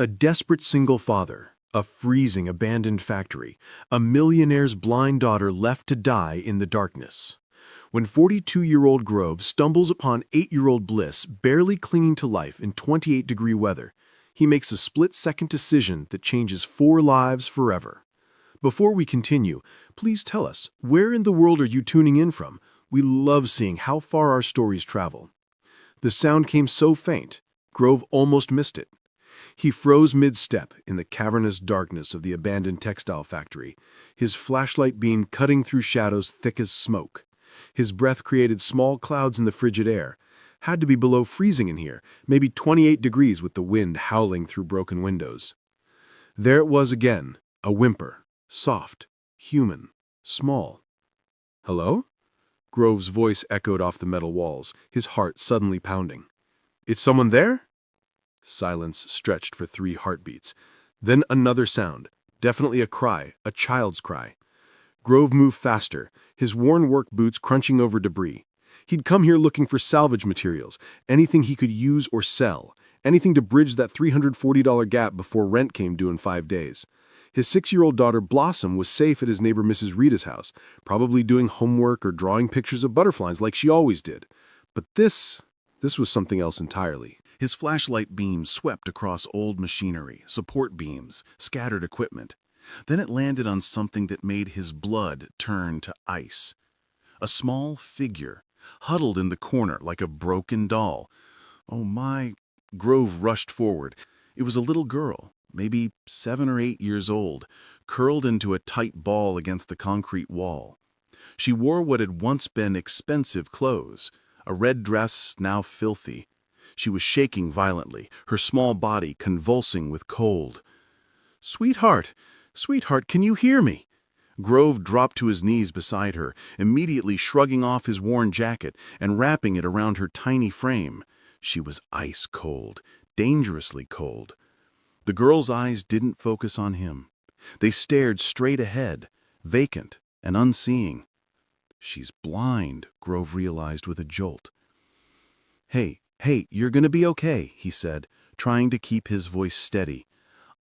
A desperate single father, a freezing abandoned factory, a millionaire's blind daughter left to die in the darkness. When 42-year-old Grove stumbles upon 8-year-old Bliss barely clinging to life in 28-degree weather, he makes a split-second decision that changes 4 lives forever. Before we continue, please tell us, where in the world are you tuning in from? We love seeing how far our stories travel. The sound came so faint, Grove almost missed it. He froze mid-step in the cavernous darkness of the abandoned textile factory, his flashlight beam cutting through shadows thick as smoke. His breath created small clouds in the frigid air. Had to be below freezing in here, maybe 28 degrees with the wind howling through broken windows. There it was again, a whimper, soft, human, small. "Hello?" Grove's voice echoed off the metal walls, his heart suddenly pounding. "Is someone there?" Silence stretched for 3 heartbeats. Then another sound, definitely a cry, a child's cry. Grove moved faster, his worn work boots crunching over debris. He'd come here looking for salvage materials, anything he could use or sell, anything to bridge that $340 gap before rent came due in 5 days. His 6-year-old daughter Blossom was safe at his neighbor Mrs. Rita's house, probably doing homework or drawing pictures of butterflies like she always did. But this was something else entirely. His flashlight beam swept across old machinery, support beams, scattered equipment. Then it landed on something that made his blood turn to ice. A small figure, huddled in the corner like a broken doll. "Oh my!" Grove rushed forward. It was a little girl, maybe 7 or 8 years old, curled into a tight ball against the concrete wall. She wore what had once been expensive clothes, a red dress now filthy. She was shaking violently, her small body convulsing with cold. "Sweetheart, sweetheart, can you hear me?" Grove dropped to his knees beside her, immediately shrugging off his worn jacket and wrapping it around her tiny frame. She was ice cold, dangerously cold. The girl's eyes didn't focus on him. They stared straight ahead, vacant and unseeing. "She's blind," Grove realized with a jolt. Hey, you're gonna be okay," he said, trying to keep his voice steady.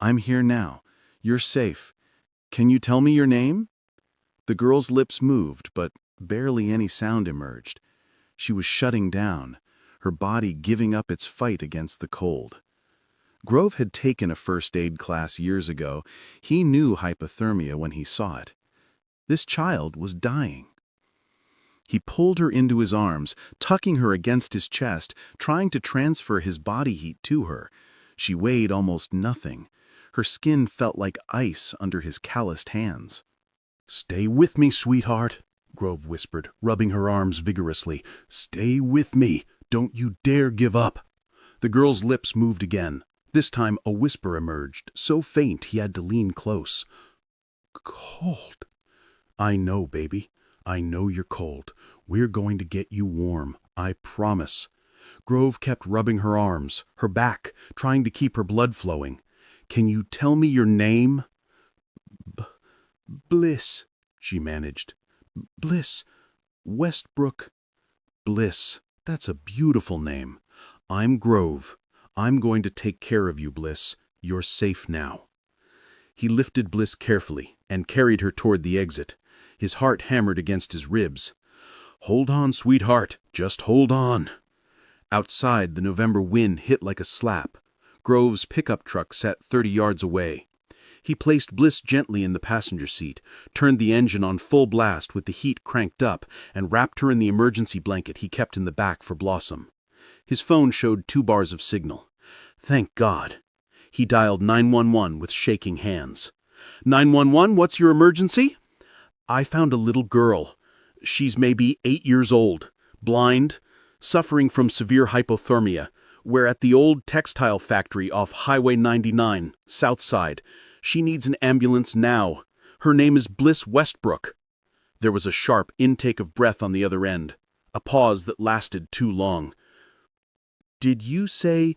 "I'm here now. You're safe. Can you tell me your name?" The girl's lips moved, but barely any sound emerged. She was shutting down, her body giving up its fight against the cold. Grove had taken a first aid class years ago. He knew hypothermia when he saw it. This child was dying. He pulled her into his arms, tucking her against his chest, trying to transfer his body heat to her. She weighed almost nothing. Her skin felt like ice under his calloused hands. "Stay with me, sweetheart," Grove whispered, rubbing her arms vigorously. "Stay with me. Don't you dare give up." The girl's lips moved again. This time a whisper emerged, so faint he had to lean close. "Cold." "I know, baby. I know you're cold. We're going to get you warm, I promise." Grove kept rubbing her arms, her back, trying to keep her blood flowing. "Can you tell me your name?" Bliss," she managed. "Bliss. Westbrook." "Bliss. That's a beautiful name. I'm Grove. I'm going to take care of you, Bliss. You're safe now." He lifted Bliss carefully and carried her toward the exit. His heart hammered against his ribs. "Hold on, sweetheart. Just hold on." Outside, the November wind hit like a slap. Grove's pickup truck sat 30 yards away. He placed Bliss gently in the passenger seat, turned the engine on full blast with the heat cranked up, and wrapped her in the emergency blanket he kept in the back for Blossom. His phone showed 2 bars of signal. Thank God. He dialed 911 with shaking hands. "911, what's your emergency?" "I found a little girl. She's maybe 8 years old, blind, suffering from severe hypothermia. We're at the old textile factory off Highway 99, south side. She needs an ambulance now. Her name is Bliss Westbrook." There was a sharp intake of breath on the other end, a pause that lasted too long. "Did you say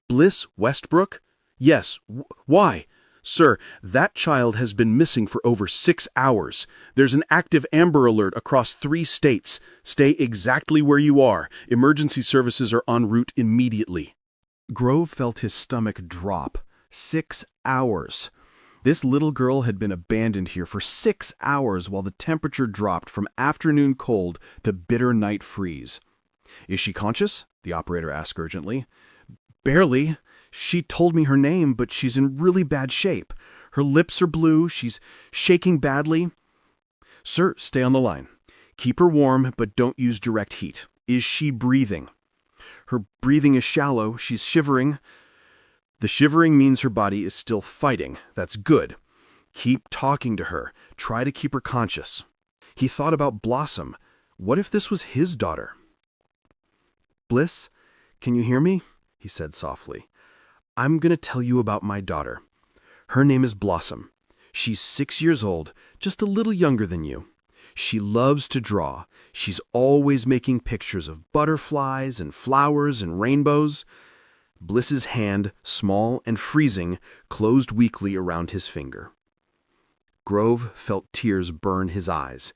Bliss Westbrook?" "Yes. Why?" "Sir, that child has been missing for over 6 hours. There's an active Amber Alert across 3 states. Stay exactly where you are. Emergency services are en route immediately." Grove felt his stomach drop. 6 hours. This little girl had been abandoned here for 6 hours while the temperature dropped from afternoon cold to bitter night freeze. "Is she conscious?" the operator asked urgently. "Barely. She told me her name, but she's in really bad shape. Her lips are blue, she's shaking badly." "Sir, stay on the line. Keep her warm, but don't use direct heat. Is she breathing?" "Her breathing is shallow, she's shivering." "The shivering means her body is still fighting. That's good. Keep talking to her. Try to keep her conscious." He thought about Blossom. What if this was his daughter? "Bliss, can you hear me?" he said softly. "I'm going to tell you about my daughter. Her name is Blossom. She's 6 years old, just a little younger than you. She loves to draw. She's always making pictures of butterflies and flowers and rainbows." Bliss's hand, small and freezing, closed weakly around his finger. Grove felt tears burn his eyes.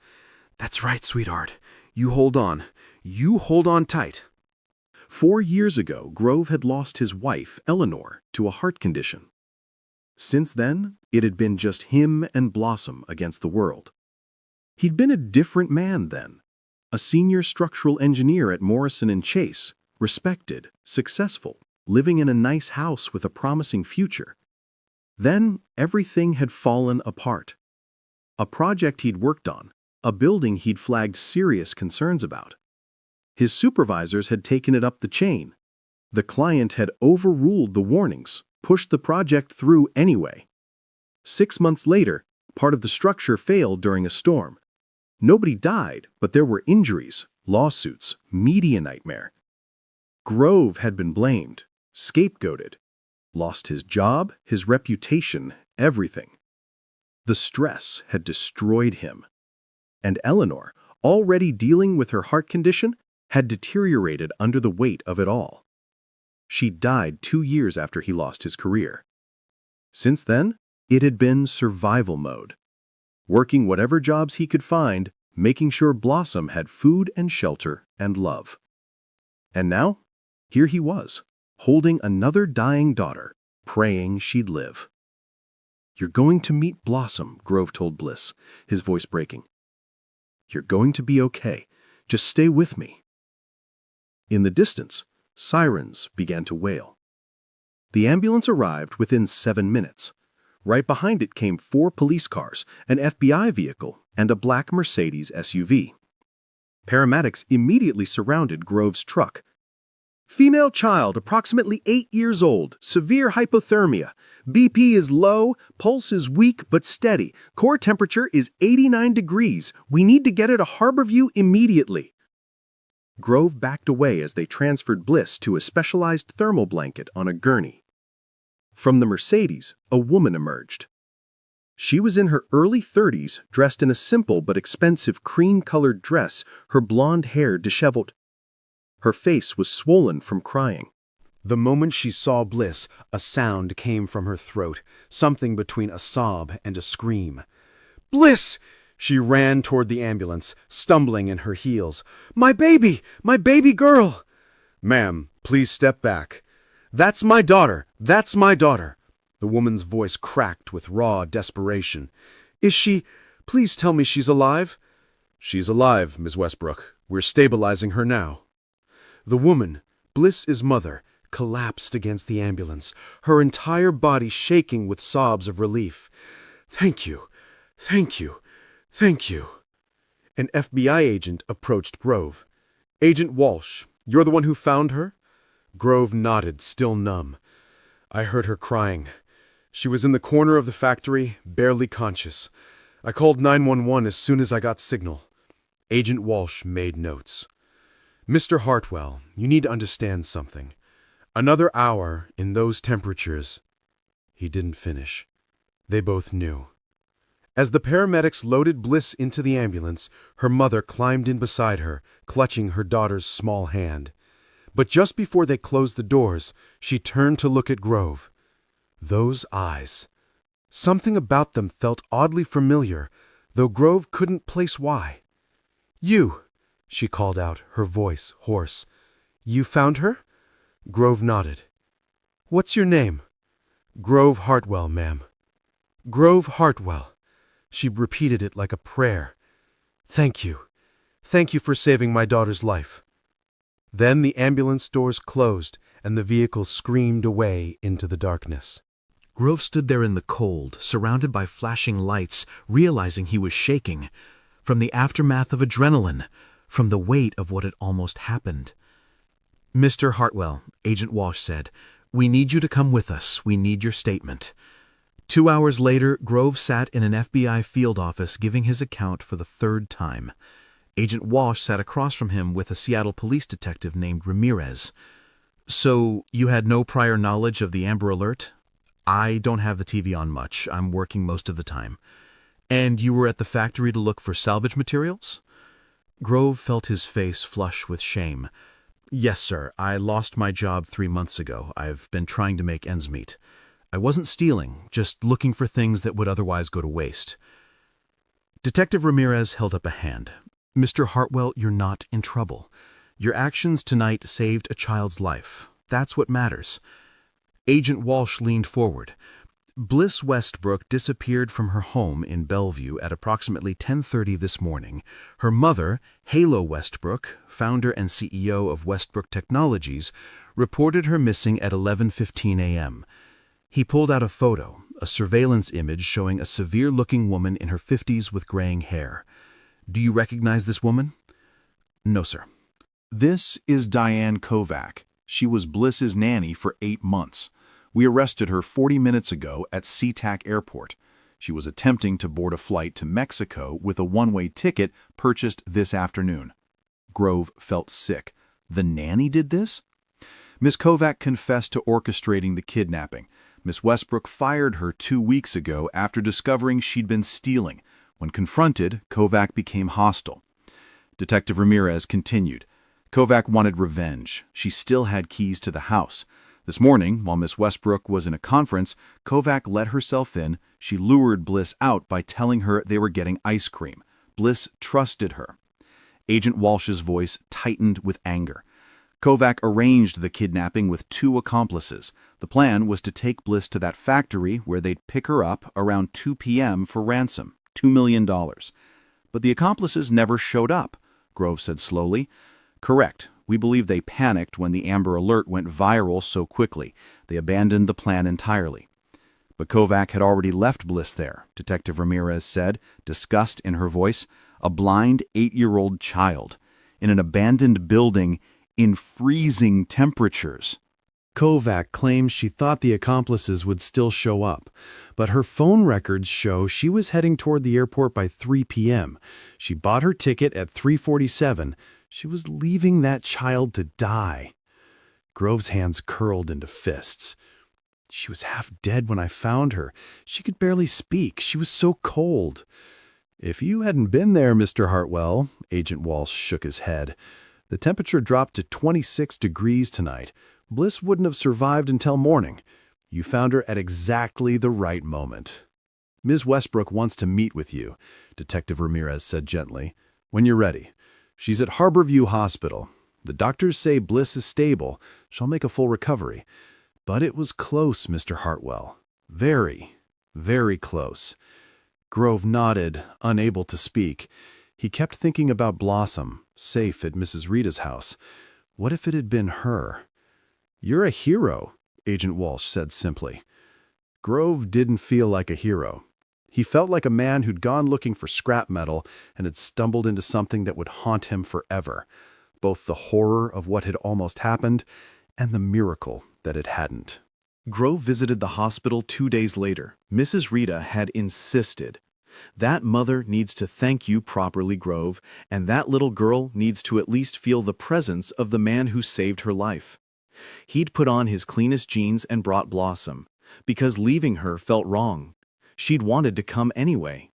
"That's right, sweetheart. You hold on. You hold on tight." 4 years ago, Grove had lost his wife, Eleanor, to a heart condition. Since then, it had been just him and Blossom against the world. He'd been a different man then, a senior structural engineer at Morrison & Chase, respected, successful, living in a nice house with a promising future. Then, everything had fallen apart. A project he'd worked on, a building he'd flagged serious concerns about. His supervisors had taken it up the chain. The client had overruled the warnings, pushed the project through anyway. 6 months later, part of the structure failed during a storm. Nobody died, but there were injuries, lawsuits, media nightmare. Grove had been blamed, scapegoated, lost his job, his reputation, everything. The stress had destroyed him. And Eleanor, already dealing with her heart condition, had deteriorated under the weight of it all. She died 2 years after he lost his career. Since then, it had been survival mode. Working whatever jobs he could find, making sure Blossom had food and shelter and love. And now, here he was, holding another dying daughter, praying she'd live. "You're going to meet Blossom," Grove told Bliss, his voice breaking. "You're going to be okay. Just stay with me." In the distance, sirens began to wail. The ambulance arrived within 7 minutes. Right behind it came 4 police cars, an FBI vehicle, and a black Mercedes SUV. Paramedics immediately surrounded Grove's truck. "Female child, approximately 8 years old, severe hypothermia. BP is low, pulse is weak but steady. Core temperature is 89 degrees. We need to get her to Harborview immediately." Grove backed away as they transferred Bliss to a specialized thermal blanket on a gurney. From the Mercedes, a woman emerged. She was in her early 30s, dressed in a simple but expensive cream-colored dress, her blonde hair disheveled. Her face was swollen from crying. The moment she saw Bliss, a sound came from her throat, something between a sob and a scream. "Bliss!" She ran toward the ambulance, stumbling in her heels. My baby girl!" "Ma'am, please step back." That's my daughter! The woman's voice cracked with raw desperation. "Is she? Please tell me she's alive." "She's alive, Miss Westbrook. We're stabilizing her now." The woman, Bliss's mother, collapsed against the ambulance, her entire body shaking with sobs of relief. Thank you. An FBI agent approached Grove. "Agent Walsh, you're the one who found her?" Grove nodded, still numb. "I heard her crying. She was in the corner of the factory, barely conscious. I called 911 as soon as I got signal." Agent Walsh made notes. "Mr. Hartwell, you need to understand something. Another hour in those temperatures—" He didn't finish. They both knew. As the paramedics loaded Bliss into the ambulance, her mother climbed in beside her, clutching her daughter's small hand. But just before they closed the doors, she turned to look at Grove. Those eyes. Something about them felt oddly familiar, though Grove couldn't place why. "You," she called out, her voice hoarse. "You found her?" Grove nodded. "What's your name?" Grove Hartwell, ma'am. Grove Hartwell. She repeated it like a prayer. Thank you. Thank you for saving my daughter's life. Then the ambulance doors closed and the vehicle screamed away into the darkness. Grove stood there in the cold, surrounded by flashing lights, realizing he was shaking. From the aftermath of adrenaline, from the weight of what had almost happened. "Mr. Hartwell," Agent Walsh said, "we need you to come with us. We need your statement." 2 hours later, Grove sat in an FBI field office giving his account for the third time. Agent Walsh sat across from him with a Seattle police detective named Ramirez. "So, you had no prior knowledge of the Amber Alert?" "I don't have the TV on much. I'm working most of the time." "And you were at the factory to look for salvage materials?" Grove felt his face flush with shame. "Yes, sir. I lost my job 3 months ago. I've been trying to make ends meet. I wasn't stealing, just looking for things that would otherwise go to waste." Detective Ramirez held up a hand. "Mr. Hartwell, you're not in trouble. Your actions tonight saved a child's life. That's what matters." Agent Walsh leaned forward. "Bliss Westbrook disappeared from her home in Bellevue at approximately 10:30 this morning. Her mother, Halo Westbrook, founder and CEO of Westbrook Technologies, reported her missing at 11:15 a.m. He pulled out a photo, a surveillance image showing a severe-looking woman in her 50s with graying hair. "Do you recognize this woman?" "No, sir." This is Diane Kovac. She was Bliss's nanny for 8 months. We arrested her 40 minutes ago at SeaTac Airport. She was attempting to board a flight to Mexico with a one-way ticket purchased this afternoon. Grove felt sick. The nanny did this? Miss Kovac confessed to orchestrating the kidnapping. Miss Westbrook fired her 2 weeks ago after discovering she'd been stealing. When confronted, Kovac became hostile. Detective Ramirez continued. Kovac wanted revenge. She still had keys to the house. This morning, while Miss Westbrook was in a conference, Kovac let herself in. She lured Bliss out by telling her they were getting ice cream. Bliss trusted her. Agent Walsh's voice tightened with anger. Kovac arranged the kidnapping with 2 accomplices. The plan was to take Bliss to that factory where they'd pick her up around 2 p.m. for ransom, $2 million. But the accomplices never showed up, Grove said slowly. "Correct. We believe they panicked when the Amber Alert went viral so quickly. They abandoned the plan entirely." "But Kovac had already left Bliss there," Detective Ramirez said, disgust in her voice. "A blind 8-year-old child. In an abandoned building in freezing temperatures." Kovac claims she thought the accomplices would still show up, but her phone records show she was heading toward the airport by 3 p.m. She bought her ticket at 3:47. She was leaving that child to die. Grove's hands curled into fists. "She was half dead when I found her. She could barely speak. She was so cold." "If you hadn't been there, Mr. Hartwell," Agent Walsh shook his head, "the temperature dropped to 26 degrees tonight. Bliss wouldn't have survived until morning. You found her at exactly the right moment." "Ms. Westbrook wants to meet with you," Detective Ramirez said gently. "When you're ready. She's at Harborview Hospital. The doctors say Bliss is stable. She'll make a full recovery. But it was close, Mr. Hartwell. Very, very close." Grove nodded, unable to speak. He kept thinking about Blossom, safe at Mrs. Rita's house. What if it had been her? "You're a hero," Agent Walsh said simply. Grove didn't feel like a hero. He felt like a man who'd gone looking for scrap metal and had stumbled into something that would haunt him forever. Both the horror of what had almost happened and the miracle that it hadn't. Grove visited the hospital 2 days later. Mrs. Rita had insisted. "That mother needs to thank you properly, Grove, and that little girl needs to at least feel the presence of the man who saved her life." He'd put on his cleanest jeans and brought Blossom, because leaving her felt wrong. She'd wanted to come anyway.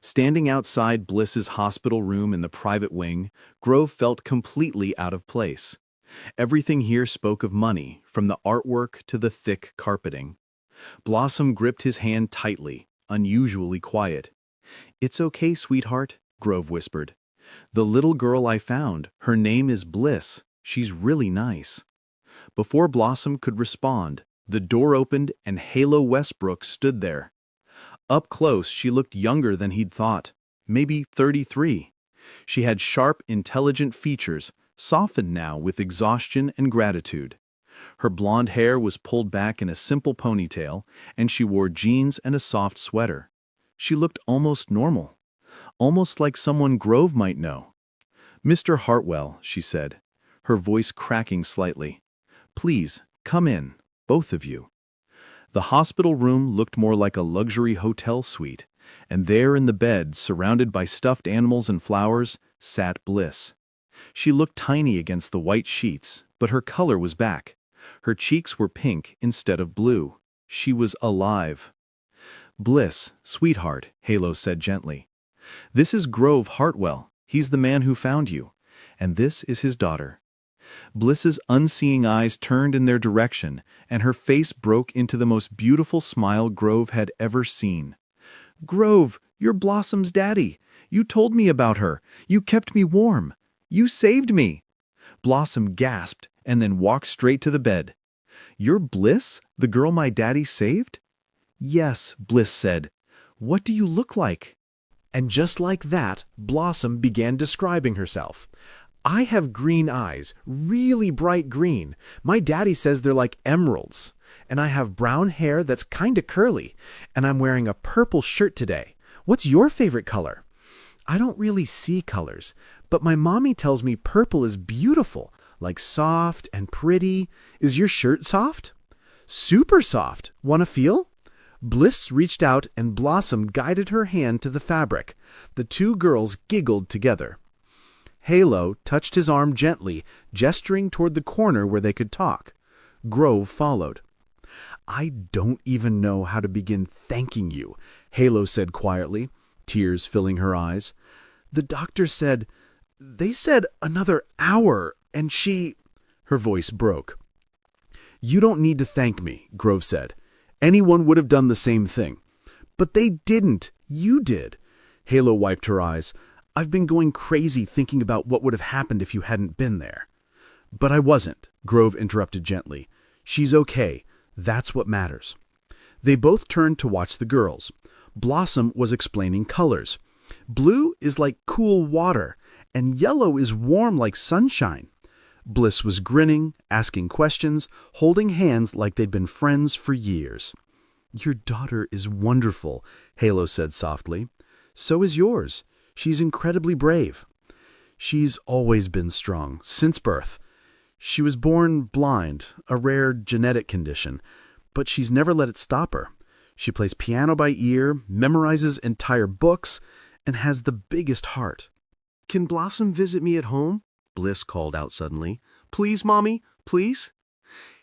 Standing outside Bliss's hospital room in the private wing, Grove felt completely out of place. Everything here spoke of money, from the artwork to the thick carpeting. Blossom gripped his hand tightly, unusually quiet. "It's okay, sweetheart," Grove whispered. "The little girl I found, her name is Bliss. She's really nice." Before Blossom could respond, The door opened and Halo Westbrook stood there. Up close, she looked younger than he'd thought, maybe 33. She had sharp, intelligent features, softened now with exhaustion and gratitude. Her blonde hair was pulled back in a simple ponytail, and she wore jeans and a soft sweater. She looked almost normal, almost like someone Grove might know. "Mr. Hartwell," she said, her voice cracking slightly. "Please, come in, both of you." The hospital room looked more like a luxury hotel suite, and there in the bed, surrounded by stuffed animals and flowers, sat Bliss. She looked tiny against the white sheets, but her color was back. Her cheeks were pink instead of blue. She was alive. "Bliss, sweetheart," Halo said gently. "This is Grove Hartwell. He's the man who found you. And this is his daughter." Bliss's unseeing eyes turned in their direction, and her face broke into the most beautiful smile Grove had ever seen. "Grove, you're Blossom's daddy. You told me about her. You kept me warm. You saved me." Blossom gasped and then walked straight to the bed. "You're Bliss, the girl my daddy saved?" "Yes," Bliss said. "What do you look like?" And just like that, Blossom began describing herself. "I have green eyes, really bright green. My daddy says they're like emeralds. And I have brown hair that's kinda curly. And I'm wearing a purple shirt today. What's your favorite color?" "I don't really see colors, but my mommy tells me purple is beautiful, like soft and pretty. Is your shirt soft?" "Super soft. Wanna feel?" Bliss reached out and Blossom guided her hand to the fabric. The two girls giggled together. Halo touched his arm gently, gesturing toward the corner where they could talk. Grove followed. "I don't even know how to begin thanking you," Halo said quietly, tears filling her eyes. "The doctor said, they said another hour, and she—" Her voice broke. "You don't need to thank me," Grove said. "Anyone would have done the same thing." "But they didn't. You did." Halo wiped her eyes. "I've been going crazy thinking about what would have happened if you hadn't been there." "But I wasn't," Grove interrupted gently. "She's okay. That's what matters." They both turned to watch the girls. Blossom was explaining colors. "Blue is like cool water, and yellow is warm like sunshine." Bliss was grinning, asking questions, holding hands like they'd been friends for years. "Your daughter is wonderful," Halo said softly. "So is yours. She's incredibly brave." "She's always been strong, since birth. She was born blind, a rare genetic condition, but she's never let it stop her. She plays piano by ear, memorizes entire books, and has the biggest heart." "Can Blossom visit me at home?" Bliss called out suddenly. "Please, Mommy, please?"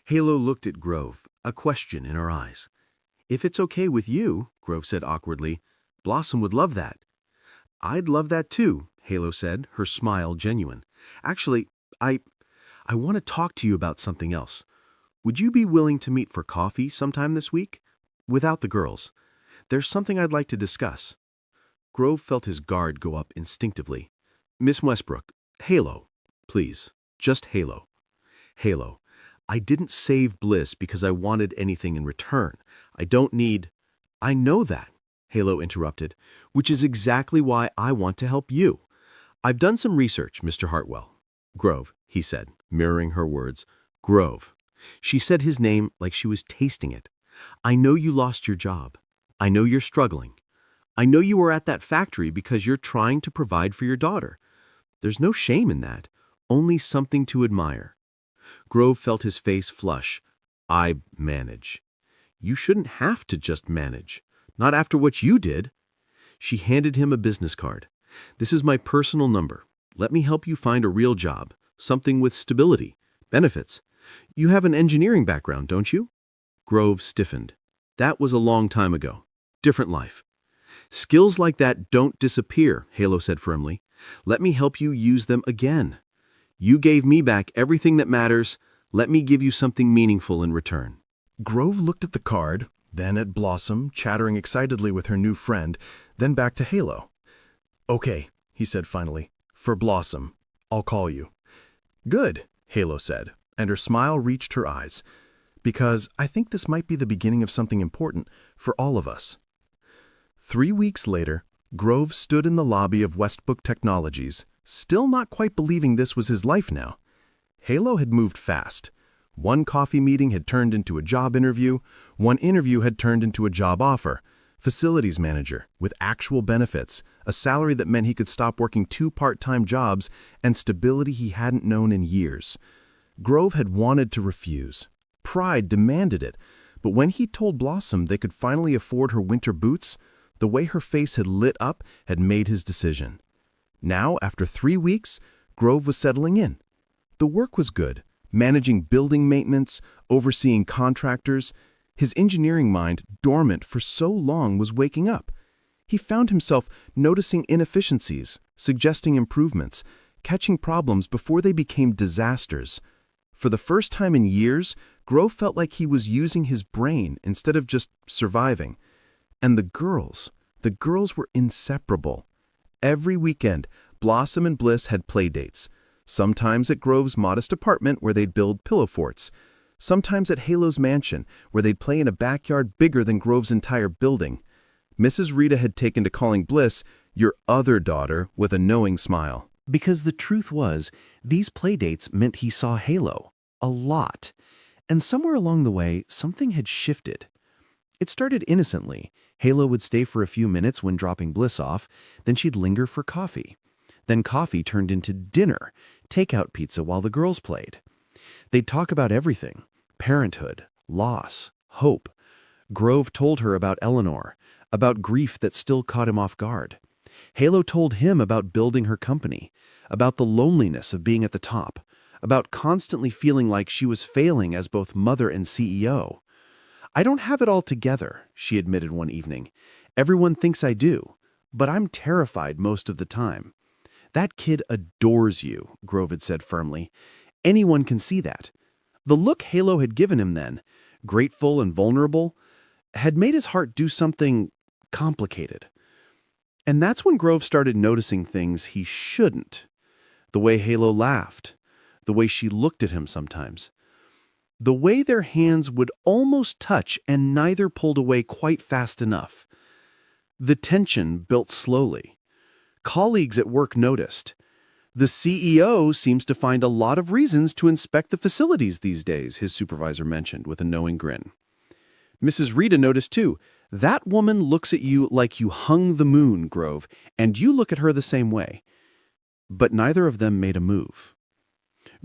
Halo looked at Grove, a question in her eyes. "If it's okay with you," Grove said awkwardly, "Blossom would love that." "I'd love that too," Halo said, her smile genuine. "Actually, I want to talk to you about something else. Would you be willing to meet for coffee sometime this week? Without the girls. There's something I'd like to discuss." Grove felt his guard go up instinctively. "Miss Westbrook, Halo, please, just Halo. Halo, I didn't save Bliss because I wanted anything in return. I don't need—" "I know that," Halo interrupted, "which is exactly why I want to help you. I've done some research, Mr. Hartwell." "Grove," he said, mirroring her words. "Grove." She said his name like she was tasting it. "I know you lost your job. I know you're struggling. I know you were at that factory because you're trying to provide for your daughter. There's no shame in that, only something to admire." Grove felt his face flush. "I manage." "You shouldn't have to just manage. Not after what you did." She handed him a business card. "This is my personal number. Let me help you find a real job, something with stability, benefits. You have an engineering background, don't you?" Grove stiffened. "That was a long time ago. Different life." "Skills like that don't disappear," Halo said firmly. "Let me help you use them again. You gave me back everything that matters. Let me give you something meaningful in return." Grove looked at the card, then at Blossom, chattering excitedly with her new friend, then back to Halo. "Okay," he said finally. "For Blossom, I'll call you." "Good," Halo said, and her smile reached her eyes. because I think this might be the beginning of something important for all of us. 3 weeks later, Grove stood in the lobby of Westbrook Technologies, still not quite believing this was his life now. Halo had moved fast. One coffee meeting had turned into a job interview, one interview had turned into a job offer. Facilities manager, with actual benefits, a salary that meant he could stop working 2 part-time jobs, and stability he hadn't known in years. Grove had wanted to refuse. Pride demanded it, but when he told Blossom they could finally afford her winter boots, the way her face had lit up had made his decision. Now, after 3 weeks, Grove was settling in. The work was good, managing building maintenance, overseeing contractors. His engineering mind, dormant for so long, was waking up. He found himself noticing inefficiencies, suggesting improvements, catching problems before they became disasters. For the first time in years, Grove felt like he was using his brain instead of just surviving. And the girls were inseparable. Every weekend, Blossom and Bliss had play dates, sometimes at Grove's modest apartment where they'd build pillow forts, sometimes at Halo's mansion where they'd play in a backyard bigger than Grove's entire building. Mrs. Rita had taken to calling Bliss "your other daughter" with a knowing smile. Because the truth was, these playdates meant he saw Halo a lot. And somewhere along the way, something had shifted. It started innocently. Halo would stay for a few minutes when dropping Bliss off, then she'd linger for coffee. Then coffee turned into dinner, takeout pizza while the girls played. They'd talk about everything: parenthood, loss, hope. Grove told her about Eleanor, about grief that still caught him off guard. Halo told him about building her company, about the loneliness of being at the top, about constantly feeling like she was failing as both mother and CEO. "I don't have it all together," she admitted one evening. "Everyone thinks I do, but I'm terrified most of the time." "That kid adores you," Grove had said firmly. "Anyone can see that." The look Halo had given him then, grateful and vulnerable, had made his heart do something complicated. And that's when Grove started noticing things he shouldn't. The way Halo laughed, the way she looked at him sometimes, the way their hands would almost touch and neither pulled away quite fast enough. The tension built slowly. Colleagues at work noticed. "The CEO seems to find a lot of reasons to inspect the facilities these days," his supervisor mentioned with a knowing grin. Mrs. Rita noticed too. "That woman looks at you like you hung the moon, Grove, and you look at her the same way." But neither of them made a move.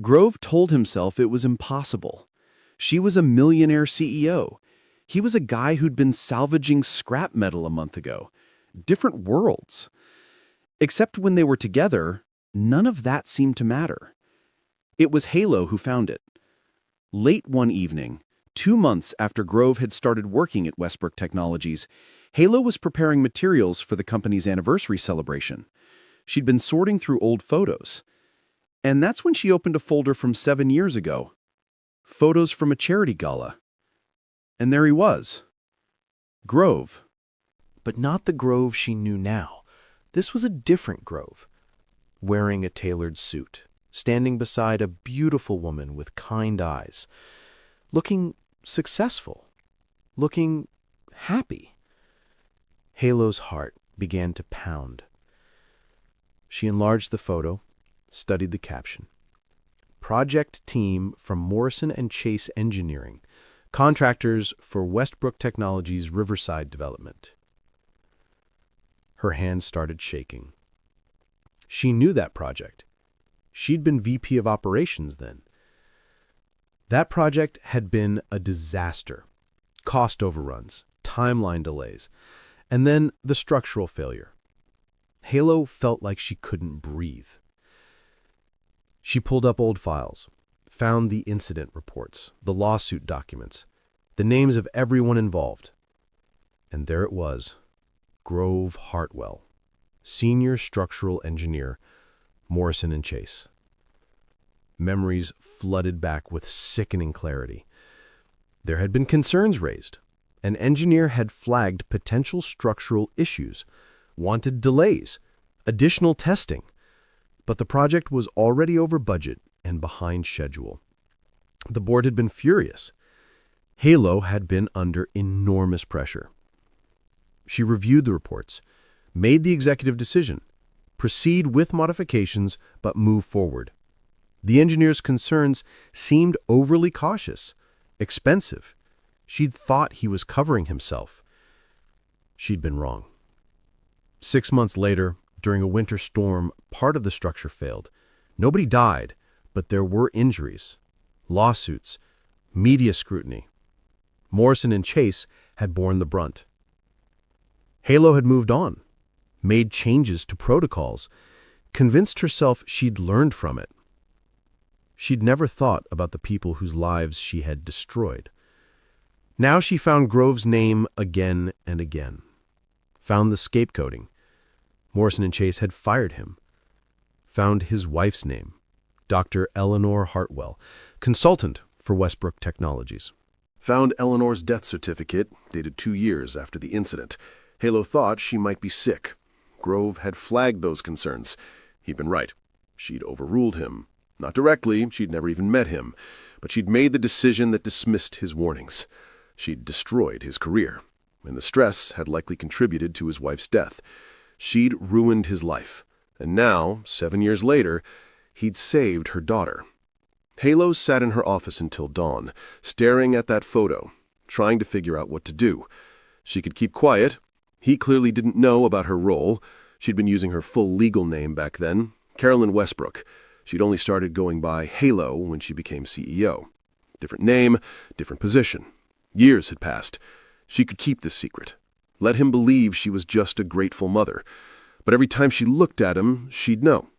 Grove told himself it was impossible. She was a millionaire CEO. He was a guy who'd been salvaging scrap metal a month ago. Different worlds. Except when they were together, none of that seemed to matter. It was Halo who found it. Late one evening, 2 months after Grove had started working at Westbrook Technologies, Halo was preparing materials for the company's anniversary celebration. She'd been sorting through old photos. And that's when she opened a folder from 7 years ago. Photos from a charity gala. And there he was. Grove. But not the Grove she knew now. This was a different Grove. Wearing a tailored suit, standing beside a beautiful woman with kind eyes, looking successful, looking happy. Halo's heart began to pound. She enlarged the photo, studied the caption. "Project team from Morrison & Chase Engineering, contractors for Westbrook Technologies Riverside development." Her hands started shaking. She knew that project. She'd been VP of operations then. That project had been a disaster. Cost overruns, timeline delays, and then the structural failure. Halo felt like she couldn't breathe. She pulled up old files, found the incident reports, the lawsuit documents, the names of everyone involved. And there it was, Grove Hartwell, senior structural engineer, Morrison & Chase. Memories flooded back with sickening clarity. There had been concerns raised. An engineer had flagged potential structural issues, wanted delays, additional testing. But the project was already over budget and behind schedule. The board had been furious. Halo had been under enormous pressure. She reviewed the reports, made the executive decision, proceed with modifications, but move forward. The engineer's concerns seemed overly cautious, expensive. She'd thought he was covering himself. She'd been wrong. 6 months later, during a winter storm, part of the structure failed. Nobody died, but there were injuries, lawsuits, media scrutiny. Morrison and Chase had borne the brunt. Halo had moved on, made changes to protocols, convinced herself she'd learned from it. She'd never thought about the people whose lives she had destroyed. Now she found Grove's name again and again. Found the scapegoating. Morrison and Chase had fired him. Found his wife's name, Dr. Eleanor Hartwell, consultant for Westbrook Technologies. Found Eleanor's death certificate, dated 2 years after the incident. Halo thought she might be sick. Grove had flagged those concerns. He'd been right. She'd overruled him. Not directly, she'd never even met him, but she'd made the decision that dismissed his warnings. She'd destroyed his career, and the stress had likely contributed to his wife's death. She'd ruined his life, and now, 7 years later, he'd saved her daughter. Halo sat in her office until dawn, staring at that photo, trying to figure out what to do. She could keep quiet. He clearly didn't know about her role. She'd been using her full legal name back then, Carolyn Westbrook. She'd only started going by Halo when she became CEO. Different name, different position. Years had passed. She could keep this secret. Let him believe she was just a grateful mother. But every time she looked at him, she'd know.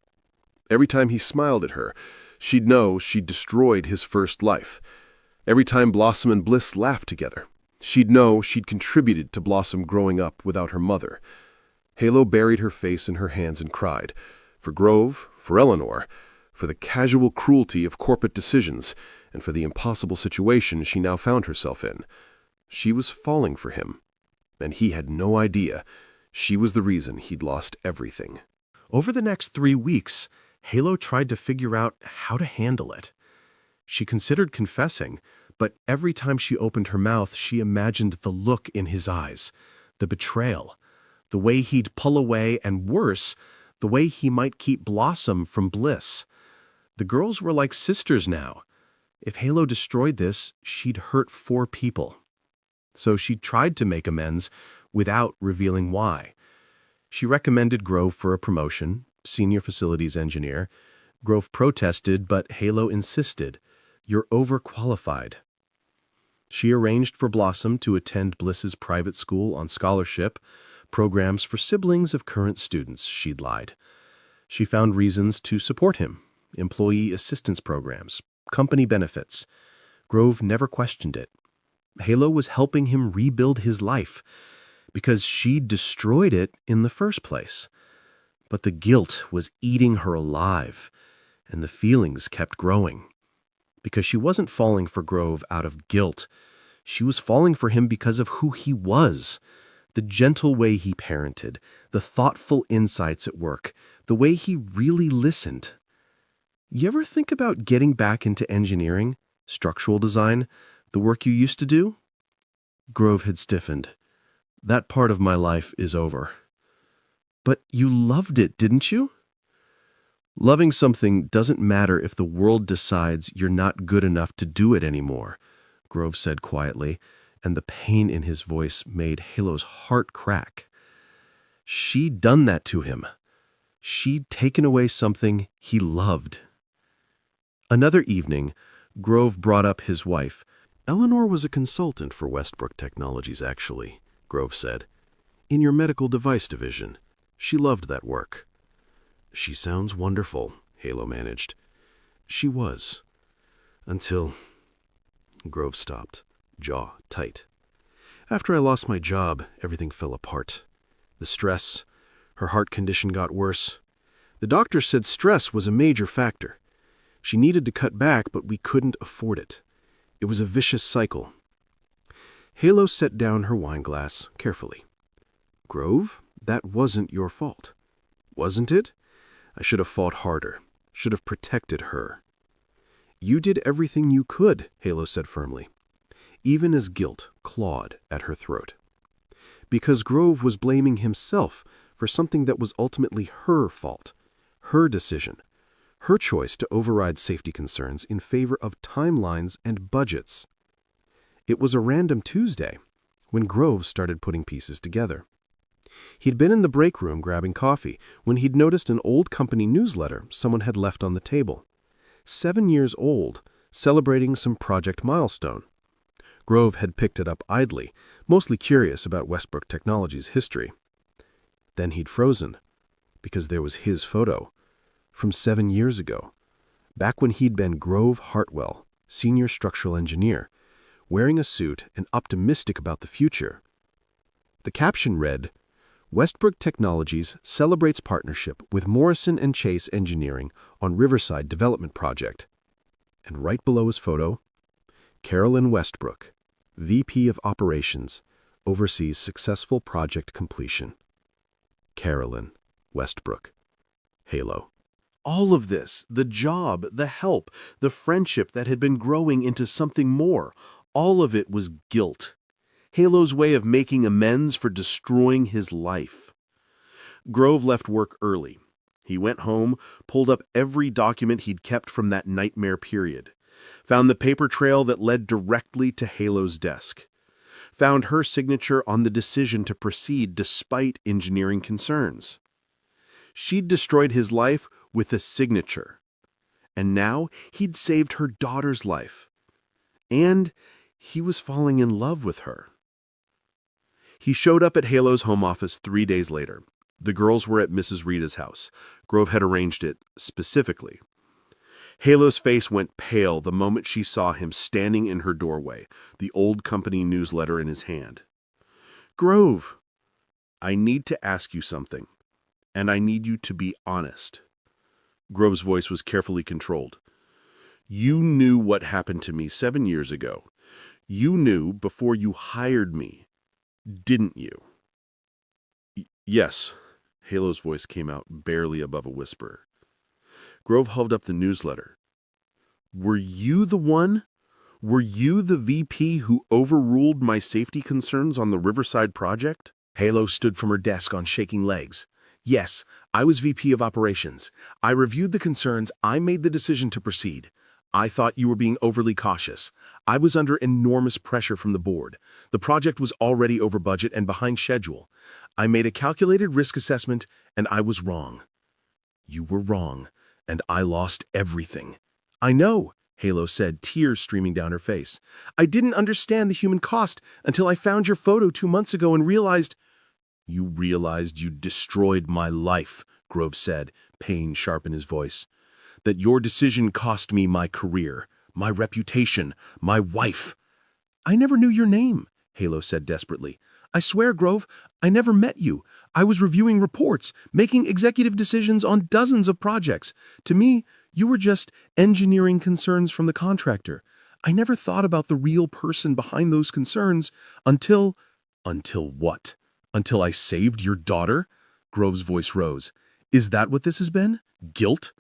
Every time he smiled at her, she'd know she'd destroyed his first life. Every time Blossom and Bliss laughed together, she'd know she'd contributed to Blossom growing up without her mother. Halo buried her face in her hands and cried. For Grove, for Eleanor, for the casual cruelty of corporate decisions, and for the impossible situation she now found herself in. She was falling for him, and he had no idea. She was the reason he'd lost everything. Over the next 3 weeks, Halo tried to figure out how to handle it. She considered confessing, but every time she opened her mouth, she imagined the look in his eyes, the betrayal, the way he'd pull away, and worse, the way he might keep Blossom from Bliss. The girls were like sisters now. If Halo destroyed this, she'd hurt 4 people. So she tried to make amends without revealing why. She recommended Grove for a promotion, senior facilities engineer. Grove protested, but Halo insisted. You're overqualified. She arranged for Blossom to attend Bliss's private school on scholarship, programs for siblings of current students, she'd lied. She found reasons to support him, employee assistance programs, company benefits. Grove never questioned it. Halo was helping him rebuild his life because she'd destroyed it in the first place. But the guilt was eating her alive, and the feelings kept growing. Because she wasn't falling for Grove out of guilt. She was falling for him because of who he was. The gentle way he parented, the thoughtful insights at work, the way he really listened. You ever think about getting back into engineering, structural design, the work you used to do? Grove had stiffened. That part of my life is over. But you loved it, didn't you? Loving something doesn't matter if the world decides you're not good enough to do it anymore, Grove said quietly, and the pain in his voice made Halo's heart crack. She'd done that to him. She'd taken away something he loved. Another evening, Grove brought up his wife. Eleanor was a consultant for Westbrook Technologies, actually, Grove said. In your medical device division. She loved that work. She sounds wonderful, Halo managed. She was. Until... Grove stopped, jaw tight. After I lost my job, everything fell apart. The stress, her heart condition got worse. The doctor said stress was a major factor. She needed to cut back, but we couldn't afford it. It was a vicious cycle. Halo set down her wine glass carefully. Grove, that wasn't your fault. Wasn't it? I should have fought harder, should have protected her. You did everything you could, Halo said firmly. even as guilt clawed at her throat. Because Grove was blaming himself for something that was ultimately her fault, her decision, her choice to override safety concerns in favor of timelines and budgets. It was a random Tuesday when Grove started putting pieces together. He'd been in the break room grabbing coffee when he'd noticed an old company newsletter someone had left on the table. 7 years old, celebrating some project milestone. Grove had picked it up idly, mostly curious about Westbrook Technology's history. Then he'd frozen, because there was his photo, from 7 years ago, back when he'd been Grove Hartwell, senior structural engineer, wearing a suit and optimistic about the future. The caption read, "Westbrook Technologies celebrates partnership with Morrison & Chase Engineering on Riverside Development Project." And right below his photo, Carolyn Westbrook, VP of Operations, oversees successful project completion. Carolyn Westbrook. Halo. All of this, the job, the help, the friendship that had been growing into something more, all of it was guilt. Halo's way of making amends for destroying his life. Grove left work early. He went home, pulled up every document he'd kept from that nightmare period, found the paper trail that led directly to Halo's desk, found her signature on the decision to proceed despite engineering concerns. She'd destroyed his life with a signature, and now he'd saved her daughter's life. And he was falling in love with her. He showed up at Halo's home office 3 days later. The girls were at Mrs. Rita's house. Grove had arranged it specifically. Halo's face went pale the moment she saw him standing in her doorway, the old company newsletter in his hand. "Grove, I need to ask you something, and I need you to be honest." Grove's voice was carefully controlled. "You knew what happened to me 7 years ago. You knew before you hired me, didn't you?" "Yes." Halo's voice came out barely above a whisper. Grove held up the newsletter. "Were you the one? Were you the VP who overruled my safety concerns on the Riverside project?" Halo stood from her desk on shaking legs. "Yes, I was VP of Operations. I reviewed the concerns. I made the decision to proceed. I thought you were being overly cautious. I was under enormous pressure from the board. The project was already over budget and behind schedule. I made a calculated risk assessment, and I was wrong." "You were wrong, and I lost everything." "I know," Halo said, tears streaming down her face. "I didn't understand the human cost until I found your photo 2 months ago and realized—" "You realized you destroyed my life," Grove said, pain sharp in his voice. "That your decision cost me my career, my reputation, my wife." "I never knew your name," Halo said desperately. "I swear, Grove, I never met you. I was reviewing reports, making executive decisions on dozens of projects. To me, you were just engineering concerns from the contractor. I never thought about the real person behind those concerns until—" "Until what? Until I saved your daughter?" Grove's voice rose. "Is that what this has been? Guilt?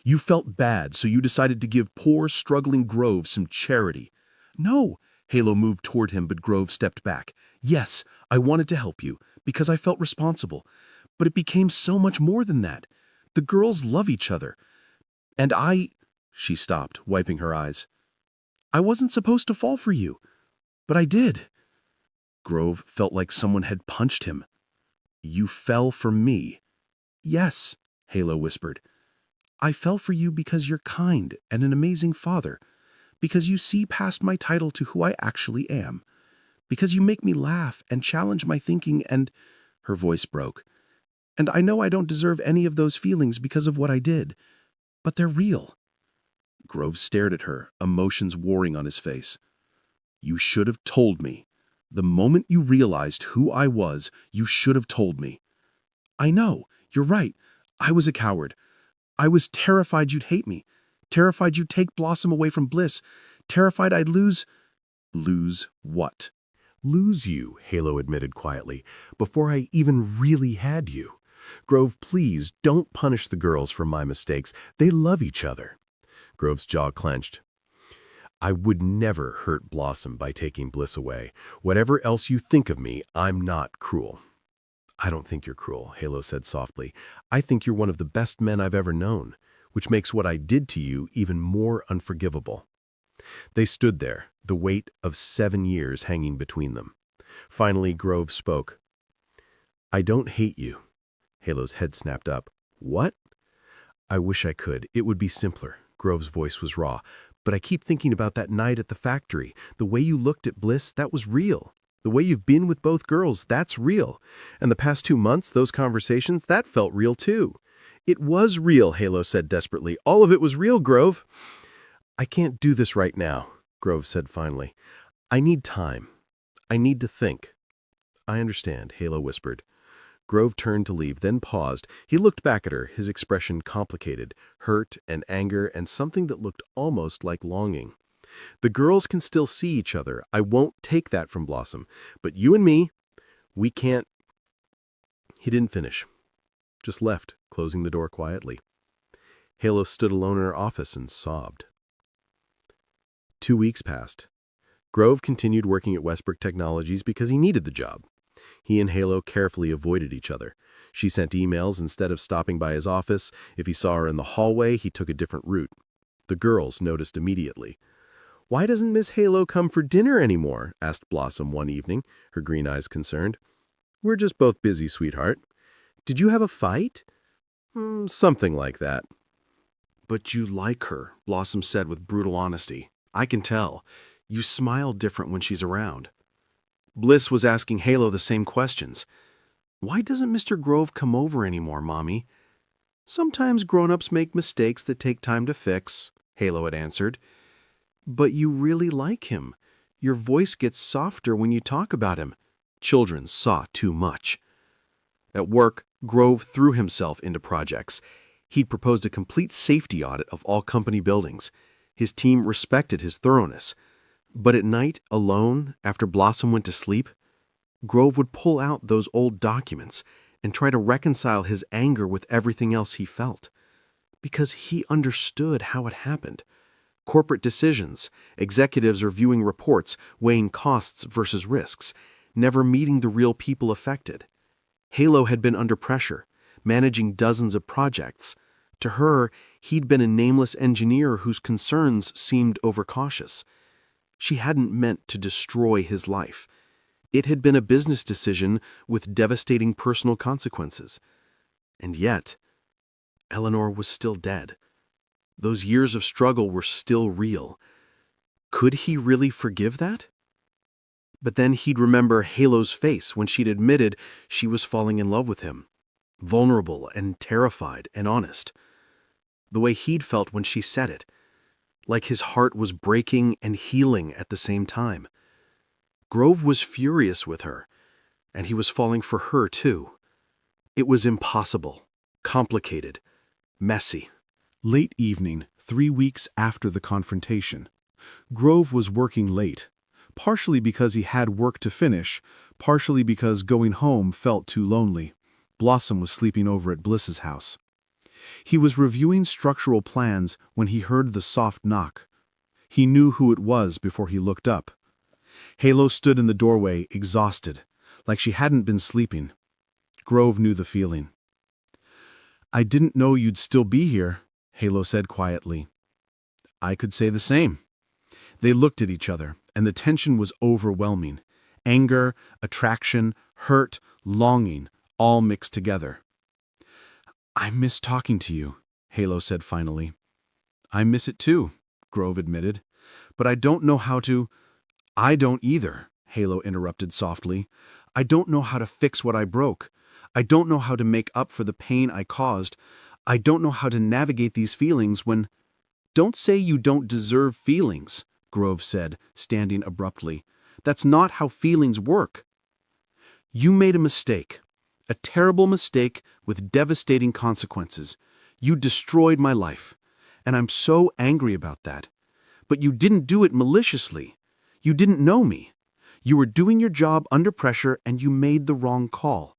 You felt bad, so you decided to give poor, struggling Grove some charity." "No." Halo moved toward him, but Grove stepped back. "Yes, I wanted to help you, because I felt responsible. But it became so much more than that. The girls love each other. And I—" She stopped, wiping her eyes. "I wasn't supposed to fall for you, but I did." Grove felt like someone had punched him. "You fell for me." "Yes," Halo whispered. "I fell for you because you're kind and an amazing father, because you see past my title to who I actually am, because you make me laugh and challenge my thinking and—" Her voice broke. "And I know I don't deserve any of those feelings because of what I did, but they're real." Grove stared at her, emotions warring on his face. "You should have told me. The moment you realized who I was, you should have told me." "I know, you're right. I was a coward. I was terrified you'd hate me, terrified you'd take Blossom away from Bliss, terrified I'd lose—" "Lose what?" "Lose you," Halo admitted quietly, "before I even really had you. Grove, please don't punish the girls for my mistakes. They love each other." Grove's jaw clenched. I would never hurt Blossom by taking Bliss away. Whatever else you think of me, I'm not cruel. I don't think you're cruel, Halo said softly. I think you're one of the best men I've ever known, which makes what I did to you even more unforgivable. They stood there, the weight of 7 years hanging between them. Finally, Grove spoke. I don't hate you. Halo's head snapped up. What? I wish I could. It would be simpler. Grove's voice was raw. But I keep thinking about that night at the factory. The way you looked at Bliss, that was real. The way you've been with both girls, that's real. And the past 2 months, those conversations, that felt real too. It was real, Halo said desperately. All of it was real, Grove. I can't do this right now, Grove said finally. I need time. I need to think. I understand, Halo whispered. Grove turned to leave, then paused. He looked back at her, his expression complicated, hurt and anger and something that looked almost like longing. The girls can still see each other. I won't take that from Blossom. But you and me, we can't. He didn't finish. Just left, closing the door quietly. Halo stood alone in her office and sobbed. 2 weeks passed. Grove continued working at Westbrook Technologies because he needed the job. He and Halo carefully avoided each other. She sent emails instead of stopping by his office. If he saw her in the hallway, he took a different route. The girls noticed immediately. Why doesn't Miss Halo come for dinner anymore? Asked Blossom one evening, her green eyes concerned. We're just both busy, sweetheart. Did you have a fight? Something like that. But you like her, Blossom said with brutal honesty. I can tell. You smile different when she's around. Bliss was asking Halo the same questions. Why doesn't Mr. Grove come over anymore, Mommy? Sometimes grown-ups make mistakes that take time to fix, Halo had answered. But you really like him. Your voice gets softer when you talk about him. Children saw too much. At work, Grove threw himself into projects. He'd proposed a complete safety audit of all company buildings. His team respected his thoroughness. But at night, alone, after Blossom went to sleep, Grove would pull out those old documents and try to reconcile his anger with everything else he felt. Because he understood how it happened. Corporate decisions, executives reviewing reports, weighing costs versus risks, never meeting the real people affected. Halo had been under pressure, managing dozens of projects. To her, he'd been a nameless engineer whose concerns seemed overcautious. She hadn't meant to destroy his life. It had been a business decision with devastating personal consequences. And yet, Eleanor was still dead. Those years of struggle were still real. Could he really forgive that? But then he'd remember Halo's face when she'd admitted she was falling in love with him. Vulnerable and terrified and honest. The way he'd felt when she said it. Like his heart was breaking and healing at the same time. Grove was furious with her, and he was falling for her too. It was impossible, complicated, messy. Late evening, 3 weeks after the confrontation. Grove was working late, partially because he had work to finish, partially because going home felt too lonely. Blossom was sleeping over at Bliss's house. He was reviewing structural plans when he heard the soft knock. He knew who it was before he looked up. Halo stood in the doorway, exhausted, like she hadn't been sleeping. Grove knew the feeling. I didn't know you'd still be here, Halo said quietly. I could say the same. They looked at each other, and the tension was overwhelming. Anger, attraction, hurt, longing, all mixed together. I miss talking to you, Halo said finally. I miss it too, Grove admitted. But I don't know how to. I don't either, Halo interrupted softly. I don't know how to fix what I broke. I don't know how to make up for the pain I caused. I don't know how to navigate these feelings when... Don't say you don't deserve feelings, Grove said, standing abruptly. That's not how feelings work. You made a mistake. A terrible mistake with devastating consequences. You destroyed my life. And I'm so angry about that. But you didn't do it maliciously. You didn't know me. You were doing your job under pressure and you made the wrong call.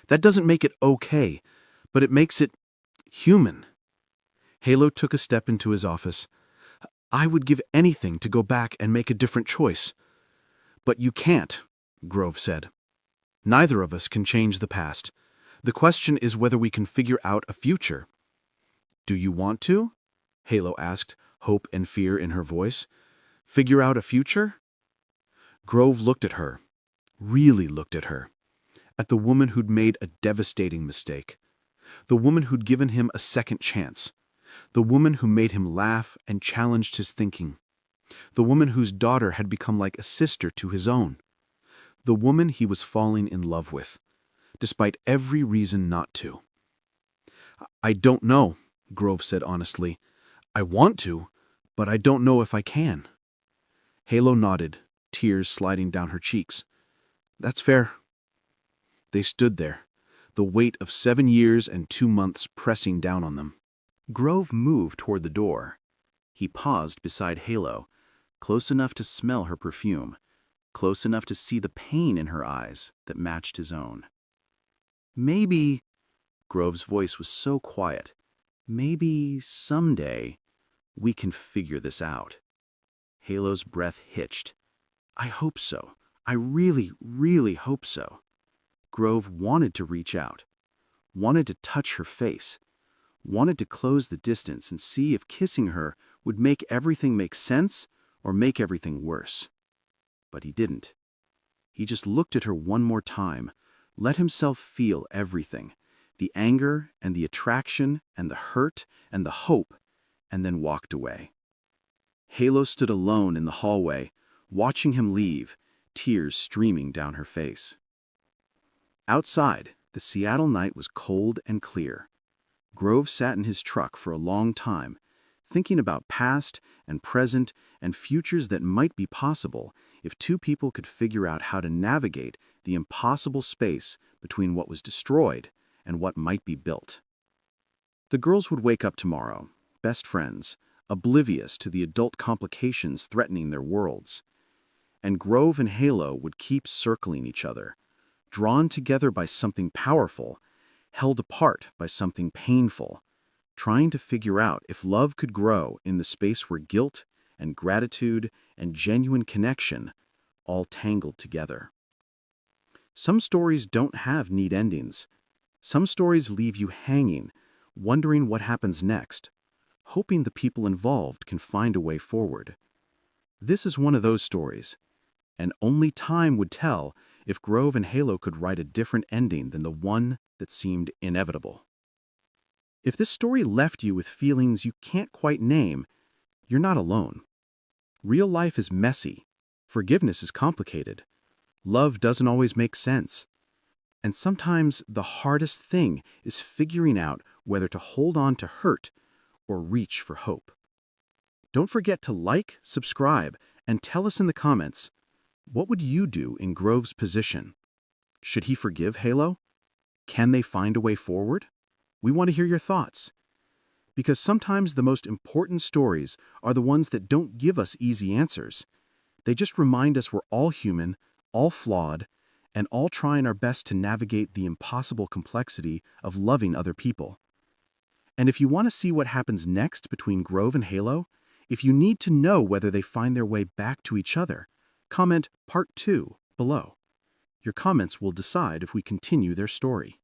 That doesn't make it okay, but it makes it human. Halo took a step into his office. I would give anything to go back and make a different choice. But you can't, Grove said. Neither of us can change the past. The question is whether we can figure out a future. Do you want to? Halo asked, hope and fear in her voice. Figure out a future? Grove looked at her, really looked at her, at the woman who'd made a devastating mistake, the woman who'd given him a second chance, the woman who made him laugh and challenged his thinking, the woman whose daughter had become like a sister to his own, the woman he was falling in love with, despite every reason not to. I don't know, Grove said honestly. I want to, but I don't know if I can. Halo nodded, tears sliding down her cheeks. That's fair. They stood there, the weight of 7 years and 2 months pressing down on them. Grove moved toward the door. He paused beside Halo, close enough to smell her perfume, close enough to see the pain in her eyes that matched his own. Maybe, Grove's voice was so quiet, maybe someday we can figure this out. Halo's breath hitched. I hope so. I really, really hope so. Grove wanted to reach out, wanted to touch her face, wanted to close the distance and see if kissing her would make everything make sense or make everything worse. But he didn't. He just looked at her one more time, let himself feel everything, the anger and the attraction and the hurt and the hope, and then walked away. Halo stood alone in the hallway, watching him leave, tears streaming down her face. Outside, the Seattle night was cold and clear. Grove sat in his truck for a long time, thinking about past and present and futures that might be possible if two people could figure out how to navigate the impossible space between what was destroyed and what might be built. The girls would wake up tomorrow, best friends, oblivious to the adult complications threatening their worlds. And Grove and Halo would keep circling each other, drawn together by something powerful, held apart by something painful, trying to figure out if love could grow in the space where guilt and gratitude and genuine connection all tangled together. Some stories don't have neat endings. Some stories leave you hanging, wondering what happens next, hoping the people involved can find a way forward. This is one of those stories, and only time would tell if Grove and Halo could write a different ending than the one that seemed inevitable. If this story left you with feelings you can't quite name, you're not alone. Real life is messy. Forgiveness is complicated. Love doesn't always make sense. And sometimes the hardest thing is figuring out whether to hold on to hurt or reach for hope. Don't forget to like, subscribe, and tell us in the comments, what would you do in Grove's position? Should he forgive Halo? Can they find a way forward? We want to hear your thoughts. Because sometimes the most important stories are the ones that don't give us easy answers. They just remind us we're all human, all flawed, and all trying our best to navigate the impossible complexity of loving other people. And if you want to see what happens next between Grove and Halo, if you need to know whether they find their way back to each other, comment Part 2 below. Your comments will decide if we continue their story.